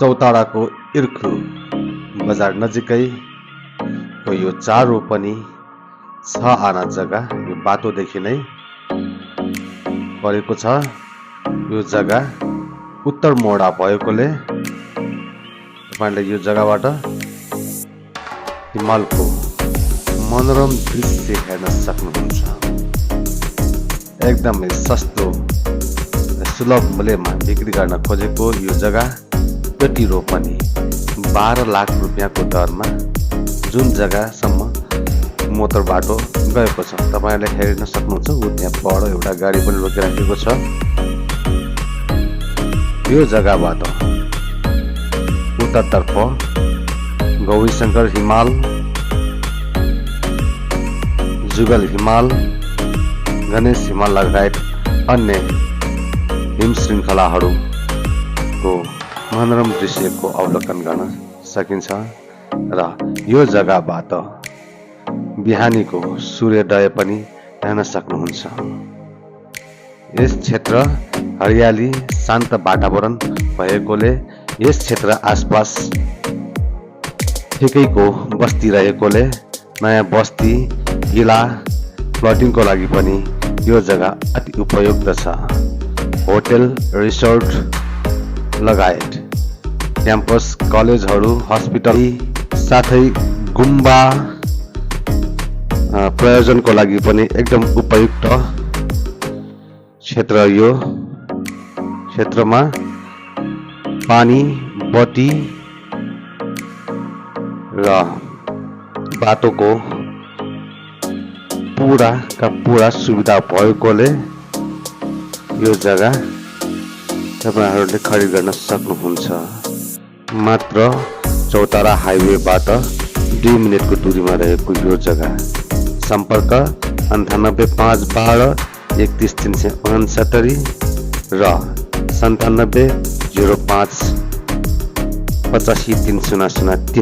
चौताराको इर्खु बजार नजिकैको यो 4 रोपनी 6 आना जग्गा यो बाटोदेखि नै परेको छ। यो जग्गा उत्तर मोडा भएकोले तपाईले यो जग्गाबाट हिमालको मनोरम दृश्य हेर्न सक्नुहुन्छ। एकदमै सस्तो सुलभ मूल्यमा बिक्री गर्न खोजेको यो जग्गा प्रति रोपनी 12 लाख रुपियाँको दरमा जुन जग्गासम्म मोटर बाटो गएको छ तपाईले हेर्न सक्नुहुन्छ। उ त्यहाँ बडो एउटा गाडी पनि रोकिराखेको छ। यो जग्गाबाट उत्तरतर्फ गौरीशंकर हिमाल, जुगल हिमाल, गणेश हिमाल लगायत अन्य हिम श्रृङ्खलाहरूको मनोरम दृश्यको अवलोकन गर्न सकिन्छ र यो जग्गाबाट बिहानीको सूर्योदय पनि हेर्न सक्नुहुन्छ। यस क्षेत्र हरियाली शान्त वातावरण भएकोले यस क्षेत्र आसपास ठिकैको बस्ती रहेकोले नयाँ बस्ती गिला प्लटिङको लागि पनि यो जग्गा अति उपयुक्त छ। होटल, रिसोर्ट लगायत क्याम्पस, कलेजहरू, हस्पिटल साथै गुम्बा प्रयोजनको लागि पनि एकदम उपयुक्त क्षेत्र। यो क्षेत्रमा पानी, बत्ती र बाटोको पूरा सुविधा भएकोले यो जग्गा तपाईहरुले खरिद गर्न सक्नुहुन्छ। मात्र चौतारा हाइवेबाट 2 मिनेटको दूरीमा रहेको यो जग्गा। सम्पर्क 9851 31369 र 9705 85 3003।